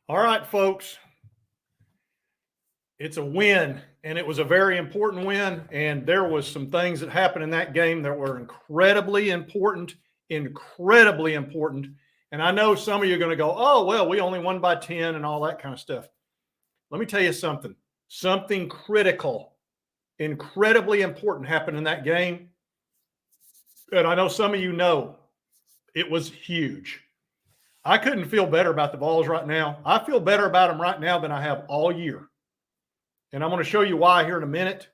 All right, folks. It's a win, and it was a very important win. And there was some things that happened in that game that were incredibly important, incredibly important. And I know some of you are going to go, oh, well, we only won by 10 and all that kind of stuff. Let me tell you something. Something critical, incredibly important happened in that game. And I know some of you know it was huge. I couldn't feel better about the Vols right now. I feel better about them right now than I have all year. And I'm going to show you why here in a minute.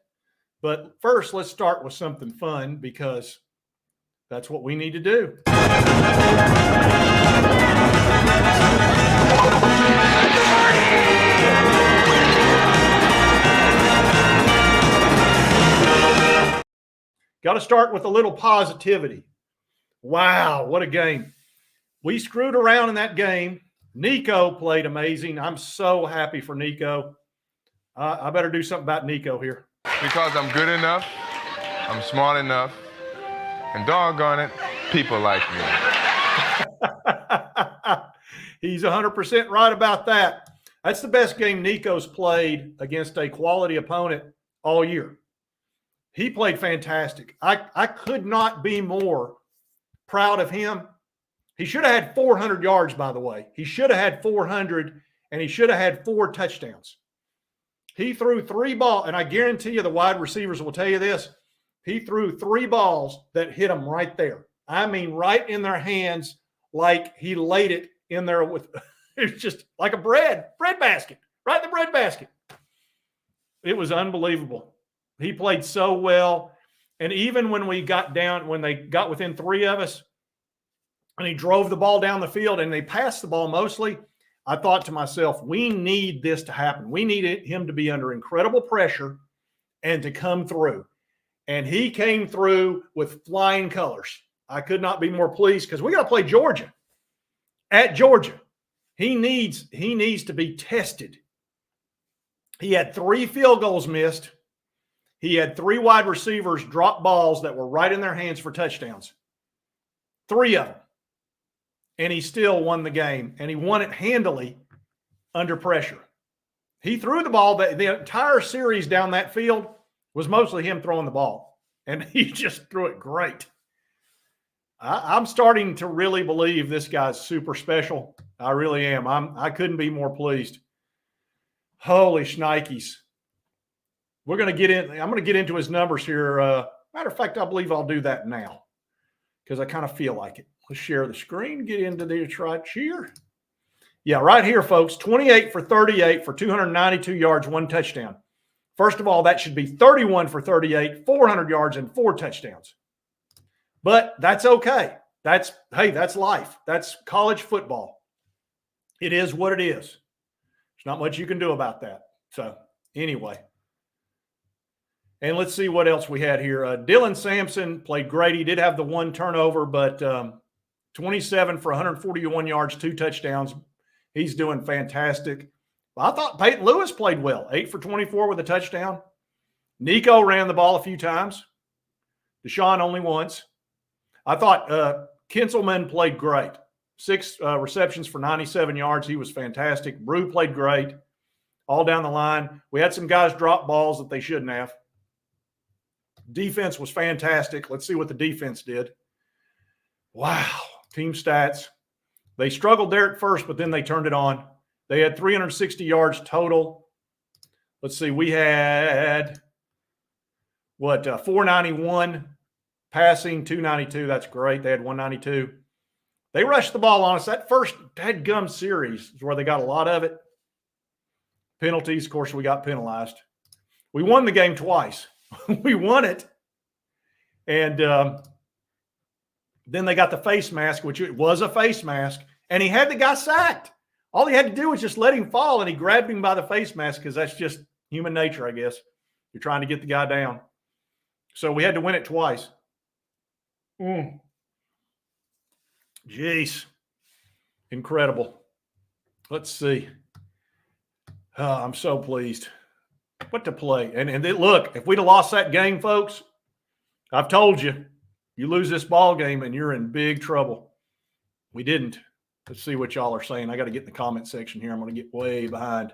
But first, let's start with something fun because that's what we need to do. Got to start with a little positivity. Wow, what a game. We screwed around in that game. Nico played amazing. I'm so happy for Nico. I better do something about Nico here. Because I'm good enough, I'm smart enough, and doggone it, people like me. He's 100% right about that. That's the best game Nico's played against a quality opponent all year. He played fantastic. I could not be more proud of him. He should have had 400 yards, by the way. He should have had 400, and he should have had 4 touchdowns. He threw 3 balls, and I guarantee you the wide receivers will tell you this. He threw 3 balls that hit them right there. I mean, right in their hands, like he laid it in there with – it's just like a bread basket, right in the bread basket. It was unbelievable. He played so well. And even when we got down, when they got within 3 of us, and he drove the ball down the field and they passed the ball mostly, I thought to myself, we need this to happen. We needed him to be under incredible pressure and to come through. And he came through with flying colors. I could not be more pleased because we got to play Georgia. At Georgia, he needs to be tested. He had 3 field goals missed. He had 3 wide receivers drop balls that were right in their hands for touchdowns. 3 of them. And he still won the game. And he won it handily under pressure. He threw the ball. The entire series down that field was mostly him throwing the ball. And he just threw it great. I'm starting to really believe this guy's super special. I really am. I couldn't be more pleased. Holy shnikes. We're going to get in. I'm going to get into his numbers here. Matter of fact, I believe I'll do that now because I kind of feel like it. Let's share the screen, get into this right here. Yeah, right here, folks, 28 for 38 for 292 yards, 1 touchdown. First of all, that should be 31 for 38, 400 yards, and 4 touchdowns. But that's okay. That's life. That's college football. It is what it is. There's not much you can do about that. So anyway. And let's see what else we had here. Dylan Sampson played great. He did have the 1 turnover, but 27 for 141 yards, 2 touchdowns. He's doing fantastic. Well, I thought Peyton Lewis played well. 8 for 24 with a touchdown. Nico ran the ball a few times. Deshaun only once. I thought Kinselman played great. 6 receptions for 97 yards. He was fantastic. Brew played great. All down the line. We had some guys drop balls that they shouldn't have. Defense was fantastic. Let's see what the defense did. Wow. Team stats. They struggled there at first, but then they turned it on. They had 360 yards total. Let's see. We had, 491 passing, 292. That's great. They had 192. They rushed the ball on us. That first dadgum series is where they got a lot of it. Penalties, of course, we got penalized. We won the game twice. We won it. And then they got the face mask, which it was a face mask, and he had the guy sacked. All he had to do was just let him fall, and he grabbed him by the face mask because that's just human nature, I guess. You're trying to get the guy down. So we had to win it twice. Jeez. Incredible. Let's see. I'm so pleased. What to play. And look, if we'd have lost that game, folks, I've told you, you lose this ball game and you're in big trouble. We didn't. Let's see what y'all are saying. I got to get in the comment section here. I'm going to get way behind.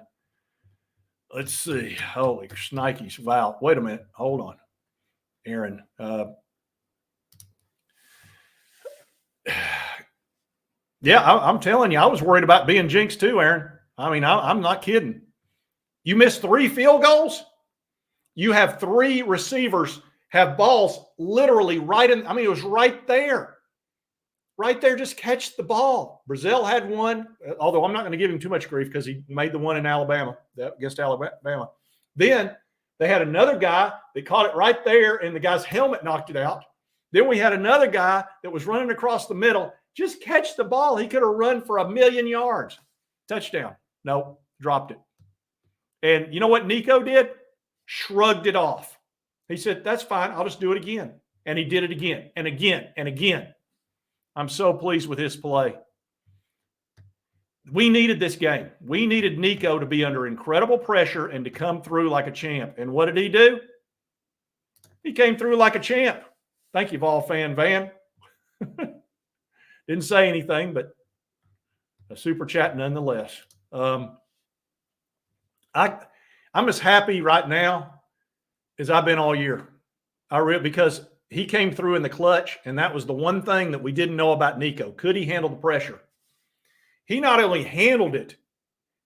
Let's see. Holy shnikes. Wow. Wait a minute. Hold on. Aaron. Yeah, I'm telling you, I was worried about being jinxed too, Aaron. I mean, I'm not kidding. You missed 3 field goals. You have 3 receivers have balls literally right in. I mean, it was right there. Right there, just catch the ball. Brazil had one, although I'm not going to give him too much grief because he made the one in Alabama, against Alabama. Then they had another guy that caught it right there, and the guy's helmet knocked it out. Then we had another guy that was running across the middle. Just catch the ball. He could have run for 1,000,000 yards. Touchdown. Nope, dropped it. And you know what Nico did? Shrugged it off. He said, that's fine. I'll just do it again. And he did it again and again and again. I'm so pleased with his play. We needed this game. We needed Nico to be under incredible pressure and to come through like a champ. And what did he do? He came through like a champ. Thank you, Vol Fan Van. Didn't say anything, but a super chat nonetheless. I'm as happy right now as I've been all year. Because he came through in the clutch, and that was the one thing that we didn't know about Nico. Could he handle the pressure? He not only handled it,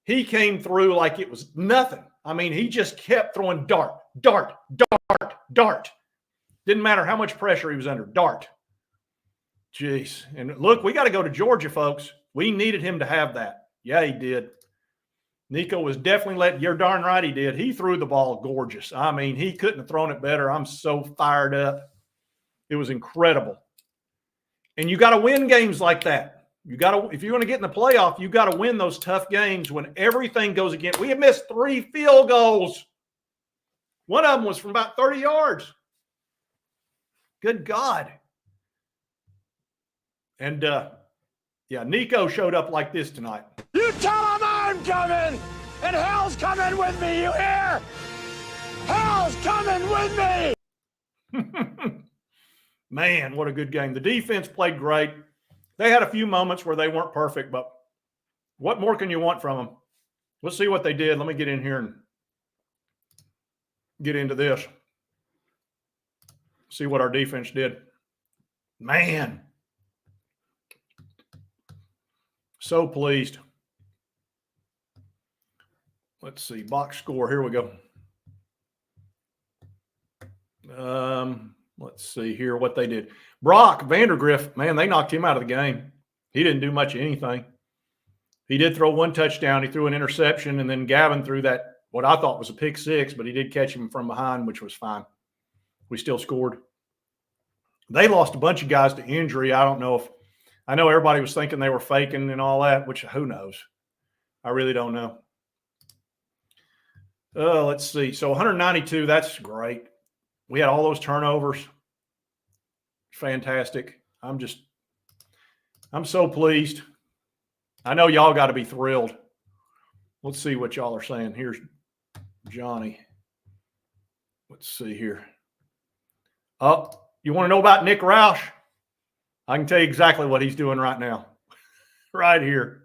he came through like it was nothing. I mean, he just kept throwing dart. Didn't matter how much pressure he was under. Dart. Jeez. And look, we got to go to Georgia, folks. We needed him to have that. Yeah, he did. Nico was definitely you're darn right he did. He threw the ball gorgeous. I mean, he couldn't have thrown it better. I'm so fired up. It was incredible. And you got to win games like that. If you're going to get in the playoff, you got to win those tough games when everything goes against. We have missed 3 field goals. One of them was from about 30 yards. Good God. And, yeah, Nico showed up like this tonight. You tell him I'm coming, and hell's coming with me, you hear? Hell's coming with me! Man, what a good game. The defense played great. They had a few moments where they weren't perfect, but what more can you want from them? Let's see what they did. Let me get in here and get into this. See what our defense did. Man. So pleased. Let's see. Box score. Here we go. Let's see here what they did. Brock Vandergriff, man, they knocked him out of the game. He didn't do much of anything. He did throw 1 touchdown. He threw an interception, and then Gavin threw that, what I thought was a pick 6, but he did catch him from behind, which was fine. We still scored. They lost a bunch of guys to injury. I know everybody was thinking they were faking and all that, which who knows? I really don't know. Let's see. So 192, that's great. We had all those turnovers. Fantastic. I'm so pleased. I know y'all got to be thrilled. Let's see what y'all are saying. Here's Johnny. Let's see here. Oh, you want to know about Nick Roush? I can tell you exactly what he's doing right now. Right here.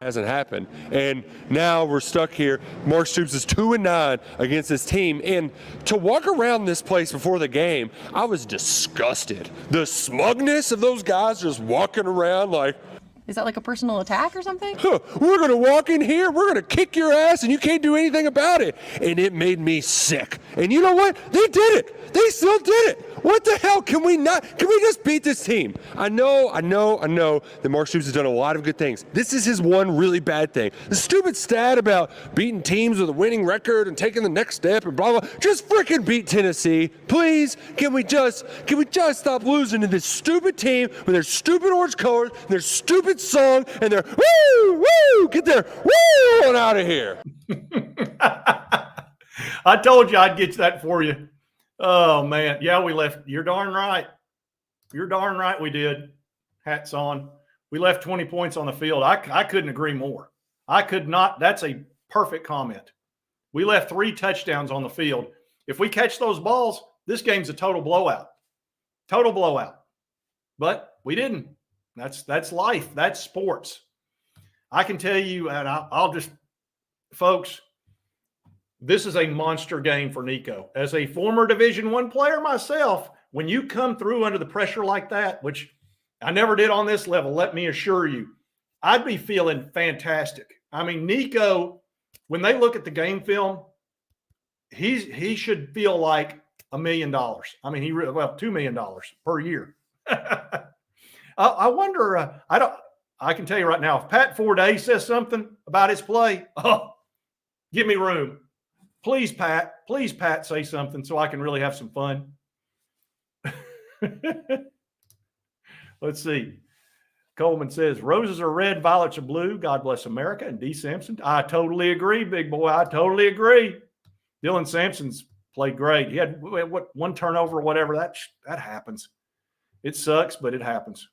Hasn't happened. And now we're stuck here. Mark Stoops is 2-9 against this team. And to walk around this place before the game, I was disgusted. The smugness of those guys just walking around like, is that like a personal attack or something? We're going to walk in here, we're going to kick your ass, and you can't do anything about it. And it made me sick. And you know what? They did it. They still did it. What the hell? Can we just beat this team? I know that Mark Stoops has done a lot of good things. This is his one really bad thing. The stupid stat about beating teams with a winning record and taking the next step and blah, blah. Just freaking beat Tennessee. Please, can we just stop losing to this stupid team with their stupid orange colors and their stupid song and their woo, get their woo on out of here. I told you I'd get that for you. Oh, man. Yeah, we left. You're darn right. You're darn right we did. Hats on. We left 20 points on the field. I couldn't agree more. I could not. That's a perfect comment. We left 3 touchdowns on the field. If we catch those balls, this game's a total blowout. Total blowout. But we didn't. That's life. That's sports. I can tell you, and I'll just, folks, this is a monster game for Nico. As a former Division I player myself, when you come through under the pressure like that, which I never did on this level, let me assure you, I'd be feeling fantastic. I mean, Nico, when they look at the game film, he should feel like $1 million. I mean, $2 million per year. I wonder. I can tell you right now, if Pat Forday says something about his play, give me room, please, Pat. Please, Pat, say something so I can really have some fun. Let's see. Coleman says, roses are red, violets are blue. God bless America. And D. Sampson. I totally agree, big boy. I totally agree. Dylan Sampson's played great. He had one turnover or whatever. That happens. It sucks, but it happens.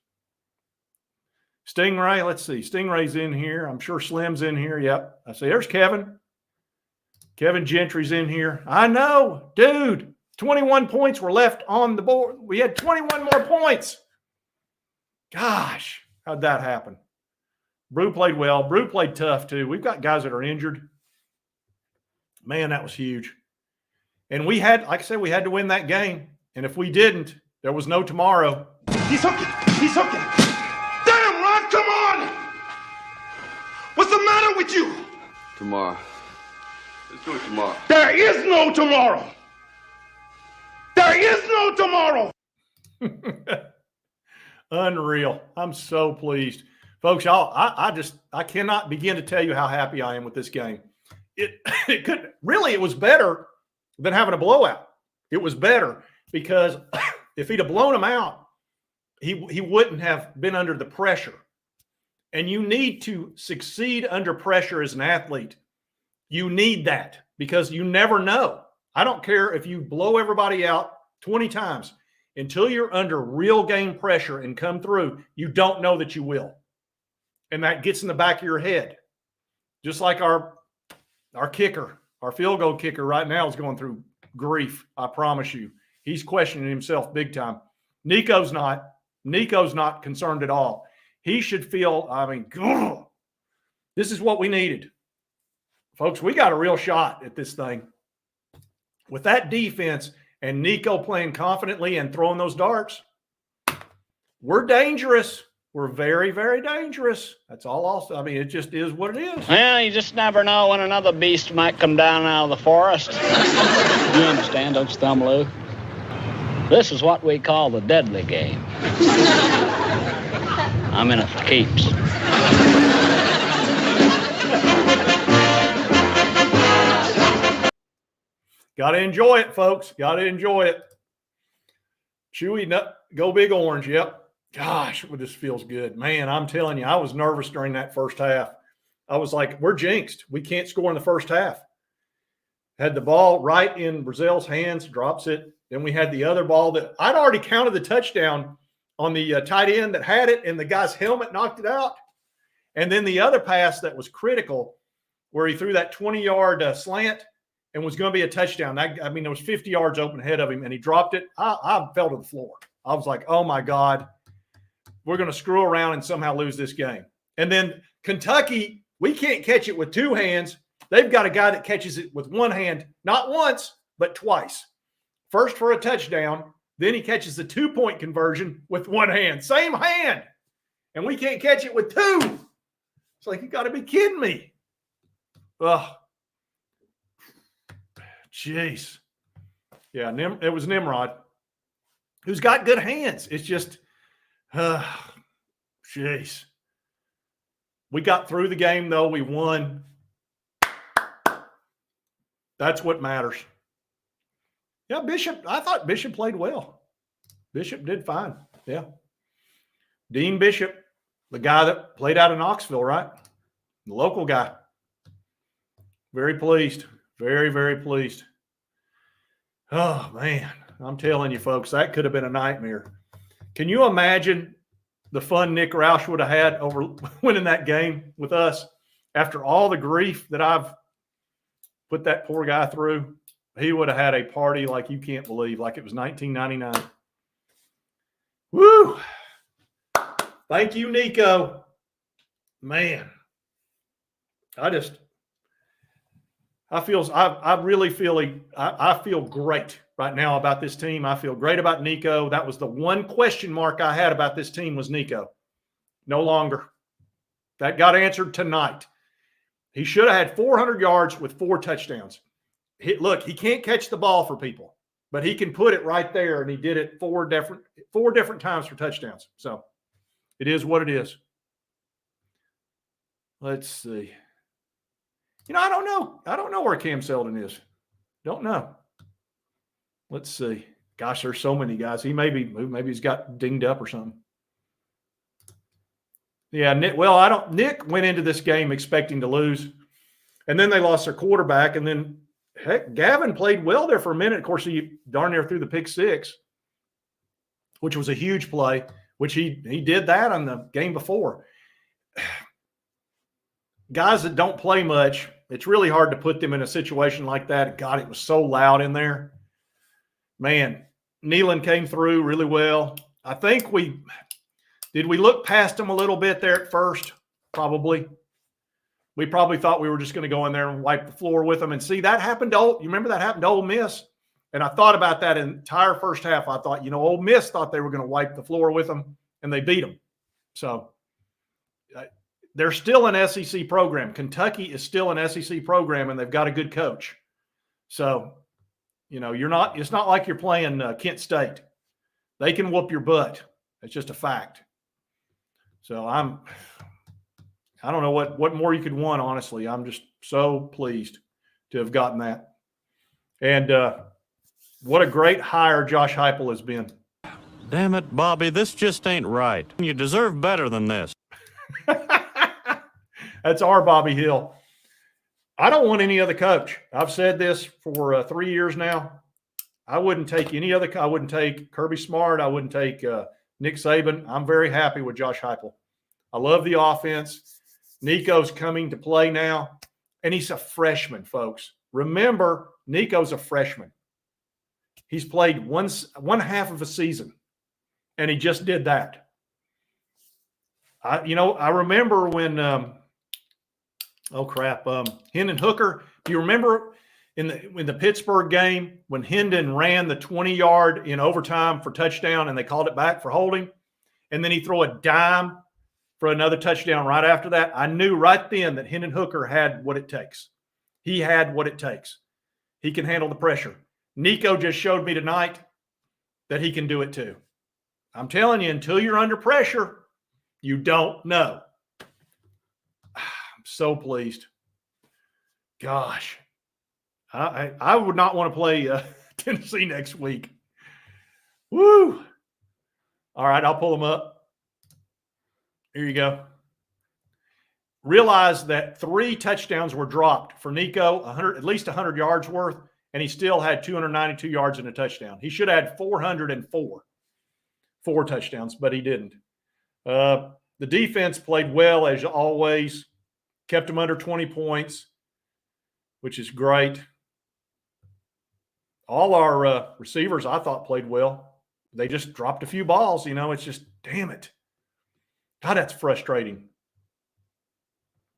Stingray, let's see. Stingray's in here. I'm sure Slim's in here. Yep. I say, there's Kevin. Kevin Gentry's in here. I know, dude. 21 points were left on the board. We had 21 more points. Gosh, how'd that happen? Brew played well. Brew played tough, too. We've got guys that are injured. Man, that was huge. And we had, like I said, we had to win that game. And if we didn't, there was no tomorrow. He's hooking. He's hooking. Damn, Ron, come on! What's the matter with you? Tomorrow. Let's do it tomorrow. There is no tomorrow. There is no tomorrow. Unreal. I'm so pleased. Folks, I cannot begin to tell you how happy I am with this game. It was better than having a blowout. It was better because if he'd have blown him out, he wouldn't have been under the pressure. And you need to succeed under pressure as an athlete. You need that because you never know. I don't care if you blow everybody out 20 times. Until you're under real game pressure and come through, you don't know that you will. And that gets in the back of your head. Just like our kicker, our field goal kicker right now is going through grief, I promise you. He's questioning himself big time. Nico's not concerned at all. He should feel, this is what we needed. Folks, we got a real shot at this thing. With that defense and Nico playing confidently and throwing those darts, we're dangerous. We're very, very dangerous. That's all it just is what it is. Well, you just never know when another beast might come down out of the forest. You understand, don't you, Thumb Lou? This is what we call the deadly game. I'm in it for keeps. Got to enjoy it, folks. Got to enjoy it. Chewy nut, go big orange. Yep. Gosh, this feels good. Man, I'm telling you, I was nervous during that first half. I was like, we're jinxed. We can't score in the first half. Had the ball right in Brazil's hands, drops it. Then we had the other ball that I'd already counted the touchdown on the tight end that had it, and the guy's helmet knocked it out. And then the other pass that was critical where he threw that 20-yard slant and was going to be a touchdown. There was 50 yards open ahead of him, and he dropped it. I fell to the floor. I was like, oh, my God. We're going to screw around and somehow lose this game. And then Kentucky, we can't catch it with two hands. They've got a guy that catches it with one hand, not once, but twice. First for a touchdown, then he catches the 2-point conversion with one hand. Same hand. And we can't catch it with two. It's like, you got to be kidding me. Ugh. Jeez. Yeah, it was Nimrod, who's got good hands. It's just, jeez. We got through the game, though. We won. That's what matters. Yeah, Bishop, I thought Bishop played well. Bishop did fine. Yeah. Dean Bishop, the guy that played out in Knoxville, right? The local guy. Very pleased. Very, very pleased. Oh, man. I'm telling you, folks, that could have been a nightmare. Can you imagine the fun Nick Roush would have had over winning that game with us after all the grief that I've put that poor guy through? He would have had a party like you can't believe, like it was 1999. Woo! Thank you, Nico. Man, I really feel I feel great right now about this team. I feel great about Nico. That was the one question mark I had about this team was Nico. No longer. That got answered tonight. He should have had 400 yards with 4 touchdowns. Look, he can't catch the ball for people, but he can put it right there, and he did it 4 different times for touchdowns. So it is what it is. Let's see. I don't know. I don't know where Cam Seldon is. Don't know. Let's see. Gosh, there's so many guys. Maybe he's got dinged up or something. Yeah, Nick. Well, Nick went into this game expecting to lose, and then they lost their quarterback, and then heck, Gavin played well there for a minute. Of course, he darn near threw the pick 6, which was a huge play. Which he did that on the game before. Guys that don't play much, it's really hard to put them in a situation like that. God, it was so loud in there. Man, Nealon came through really well. I think we look past him a little bit there at first? Probably. We probably thought we were just going to go in there and wipe the floor with them. And see, that happened you remember that happened to Ole Miss? And I thought about that entire first half. I thought, Ole Miss thought they were going to wipe the floor with them, and they beat them. So they're still an SEC program. Kentucky is still an SEC program, and they've got a good coach. So, it's not like you're playing Kent State. They can whoop your butt. It's just a fact. So I don't know what more you could want, honestly. I'm just so pleased to have gotten that. And what a great hire Josh Heupel has been. Damn it, Bobby, this just ain't right. You deserve better than this. That's our Bobby Hill. I don't want any other coach. I've said this for 3 years now. I wouldn't take any other. I wouldn't take Kirby Smart. I wouldn't take Nick Saban. I'm very happy with Josh Heupel. I love the offense. Nico's coming to play now, and he's a freshman, folks. Remember, Nico's a freshman. He's played one half of a season, and he just did that. I remember when Hendon Hooker. Do you remember in the Pittsburgh game when Hendon ran the 20-yard in overtime for touchdown and they called it back for holding, and then he threw a dime for another touchdown right after that? I knew right then that Hendon Hooker had what it takes. He had what it takes. He can handle the pressure. Nico just showed me tonight that he can do it too. I'm telling you, until you're under pressure, you don't know. I'm so pleased. Gosh, I would not want to play Tennessee next week. Woo! All right, I'll pull them up. Here you go. Realize that 3 touchdowns were dropped for Nico, at least 100 yards worth, and he still had 292 yards and a touchdown. He should have had 404 touchdowns, but he didn't. The defense played well, as always, kept them under 20 points, which is great. All our receivers, I thought, played well. They just dropped a few balls. It's just, damn it. God, that's frustrating.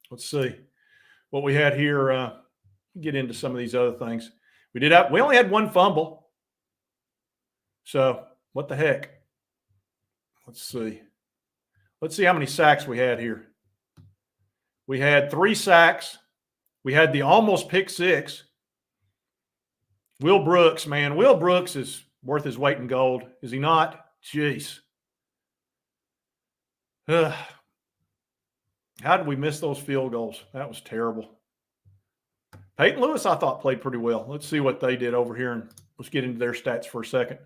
Let's see what we had here. Get into some of these other things. We only had 1 fumble. So what the heck? Let's see. Let's see how many sacks we had here. We had 3 sacks. We had the almost pick 6. Will Brooks, man. Will Brooks is worth his weight in gold. Is he not? Jeez. How did we miss those field goals? That was terrible. Peyton Lewis, I thought, played pretty well. Let's see what they did over here, and let's get into their stats for a second.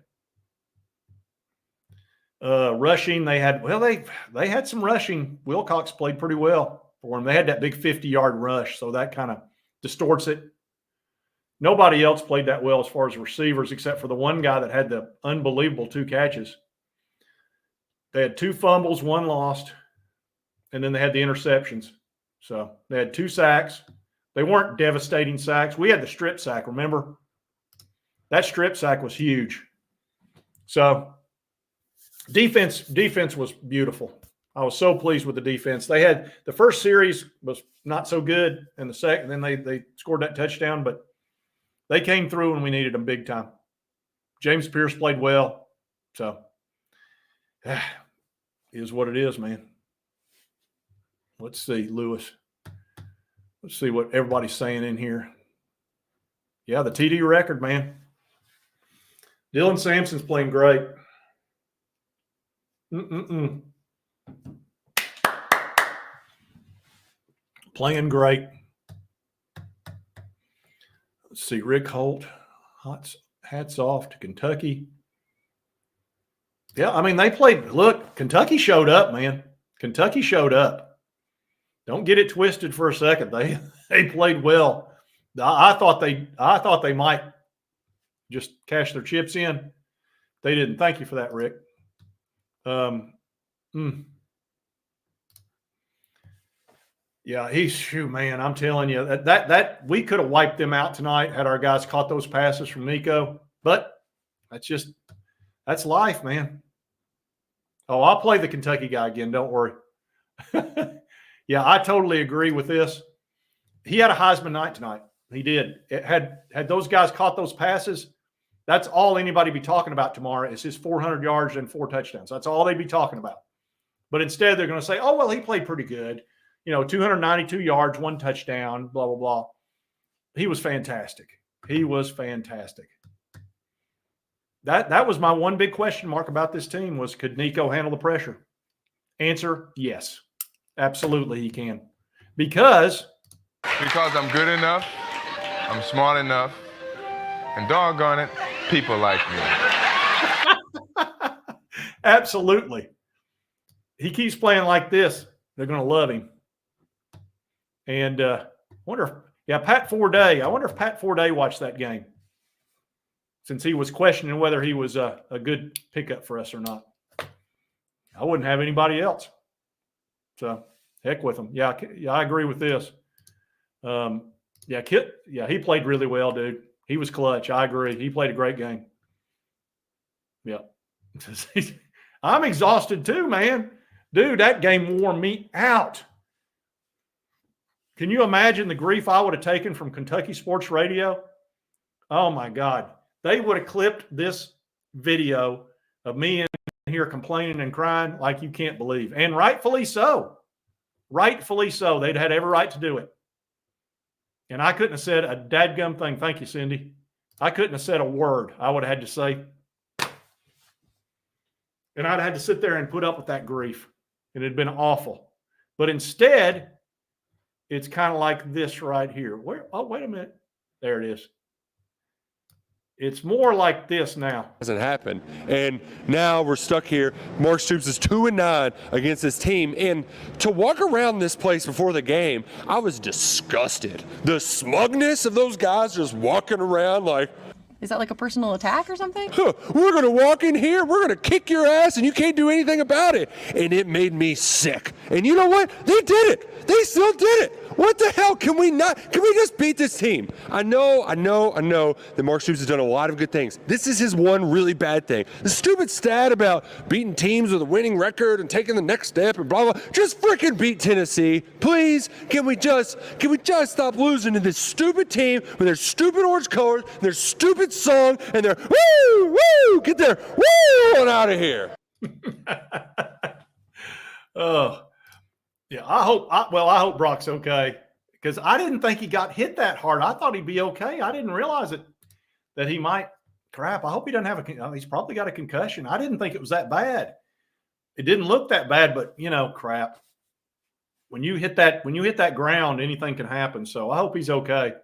Rushing, they had some rushing. Wilcox played pretty well for them. They had that big 50-yard rush, so that kind of distorts it. Nobody else played that well as far as receivers, except for the one guy that had the unbelievable 2 catches. They had 2 fumbles, 1 lost, and then they had the interceptions. So they had 2 sacks. They weren't devastating sacks. We had the strip sack, remember? That strip sack was huge. So defense was beautiful. I was so pleased with the defense. They had the first series was not so good, and the second, then they scored that touchdown, but they came through when we needed them big time. James Pierce played well, so is what it is, man. Let's see, Lewis. Let's see what everybody's saying in here. Yeah, the TD record, man. Dylan Sampson's playing great. Playing great. Let's see, Rick Holt. Hats off to Kentucky. Yeah, I mean, they played. Look, Kentucky showed up, man. Kentucky showed up. Don't get it twisted for a second. They played well. I thought they might just cash their chips in. They didn't. Thank you for that, Rick. Yeah, man, I'm telling you that we could have wiped them out tonight had our guys caught those passes from Nico. But that's life, man. Oh, I'll play the Kentucky guy again. Don't worry. Yeah, I totally agree with this. He had a Heisman night tonight. He did. Had those guys caught those passes, that's all anybody be talking about tomorrow is his 400 yards and 4 touchdowns. That's all they'd be talking about. But instead, they're going to say, oh, well, he played pretty good. 292 yards, 1 touchdown, blah, blah, blah. He was fantastic. He was fantastic. That was my one big question mark about this team was, could Nico handle the pressure? Answer, yes. Absolutely he can. Because I'm good enough, I'm smart enough, and doggone it, people like me. Absolutely. He keeps playing like this, they're going to love him. And Pat Forday. I wonder if Pat Forday watched that game since he was questioning whether he was a good pickup for us or not. I wouldn't have anybody else. So, heck with him. Yeah, I agree with this. He played really well, dude. He was clutch. I agree. He played a great game. Yeah. I'm exhausted too, man. Dude, that game wore me out. Can you imagine the grief I would have taken from Kentucky Sports Radio? Oh, my God. They would have clipped this video of me in here complaining and crying like you can't believe. And rightfully so. Rightfully so. They'd had every right to do it. And I couldn't have said a dadgum thing. Thank you, Cindy. I couldn't have said a word. I would have had to say. And I'd had to sit there and put up with that grief. And it had been awful. But instead, it's kind of like this right here. Wait a minute. There it is. It's more like this now. Doesn't happen. And now we're stuck here. Mark Stoops is 2-9 against this team. And to walk around this place before the game, I was disgusted. The smugness of those guys just walking around like, Is that like a personal attack or something? We're going to walk in here, we're going to kick your ass, and you can't do anything about it. And it made me sick. And you know what? They did it. They still did it. What the hell? Can we just beat this team? I know that Mark Stoops has done a lot of good things. This is his one really bad thing. The stupid stat about beating teams with a winning record and taking the next step and blah, blah. Just freaking beat Tennessee. Please, can we just stop losing to this stupid team with their stupid orange colors, and their stupid song, and their woo, get their woo on out of here. Oh. Yeah, I hope Brock's okay because I didn't think he got hit that hard. I thought he'd be okay. I didn't realize that he might. Crap, I hope he doesn't have he's probably got a concussion. I didn't think it was that bad. It didn't look that bad, but crap. When you hit that ground, anything can happen. So I hope he's okay.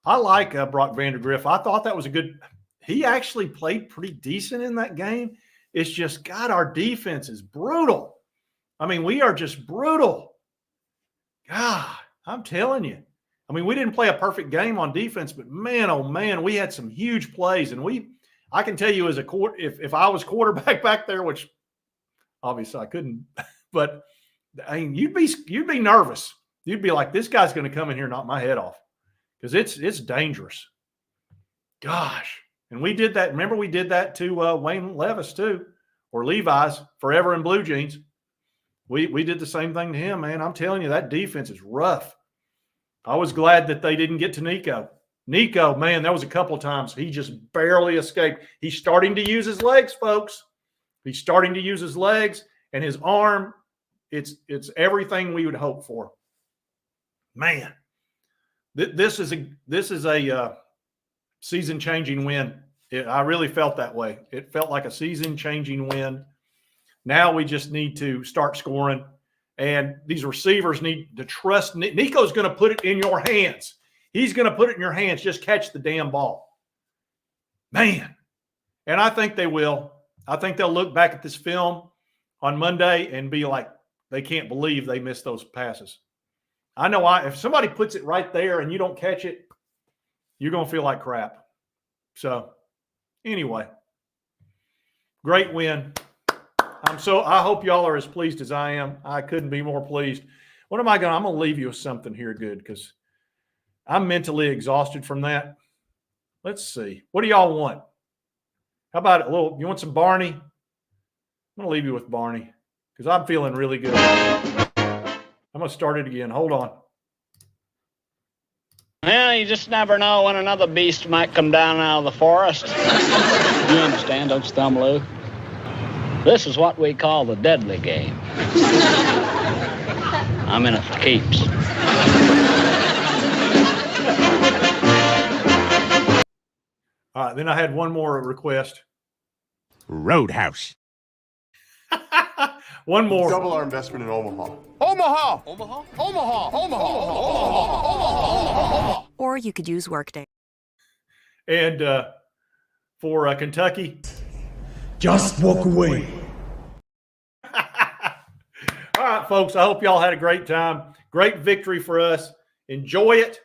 I like Brock Vandergriff. I thought that was he actually played pretty decent in that game. It's just, God, our defense is brutal. I mean, we are just brutal. God, I'm telling you. I mean, we didn't play a perfect game on defense, but man, oh man, we had some huge plays. And I can tell you if I was quarterback back there, which obviously I couldn't, but I mean, you'd be nervous. You'd be like, this guy's going to come in here and knock my head off because it's dangerous. Gosh. And we did that. Remember, we did that to Wayne Levis too, or Levi's, forever in blue jeans. We did the same thing to him, man. I'm telling you, that defense is rough. I was glad that they didn't get to Nico. Nico, man, there was a couple of times he just barely escaped. He's starting to use his legs, folks. He's starting to use his legs and his arm. It's everything we would hope for. Man, this is a season-changing win. I really felt that way. It felt like a season-changing win. Now we just need to start scoring, and these receivers need to trust. Nico's going to put it in your hands. He's going to put it in your hands. Just catch the damn ball. Man. And I think they will. I think they'll look back at this film on Monday and be like, they can't believe they missed those passes. I know if somebody puts it right there and you don't catch it, you're going to feel like crap. So anyway, great win. I hope y'all are as pleased as I am. I couldn't be more pleased. I'm going to leave you with something here good because I'm mentally exhausted from that. Let's see. What do y'all want? How about you want some Barney? I'm going to leave you with Barney because I'm feeling really good. I'm going to start it again. Hold on. Well, you just never know when another beast might come down out of the forest. You understand, don't you, Thumb Lou? This is what we call the deadly game. I'm in it for keeps. All right, then I had one more request. Roadhouse. One more. Double our investment in Omaha. Omaha! Omaha! Omaha! Omaha! Or you could use Workday. And for Kentucky. Just walk away. All right, folks, I hope y'all had a great time. Great victory for us. Enjoy it.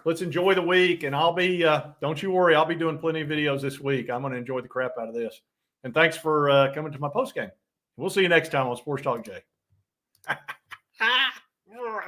Let's enjoy the week. And I'll be, don't you worry, I'll be doing plenty of videos this week. I'm going to enjoy the crap out of this. And thanks for coming to my post game. We'll see you next time on Sports Talk Jay.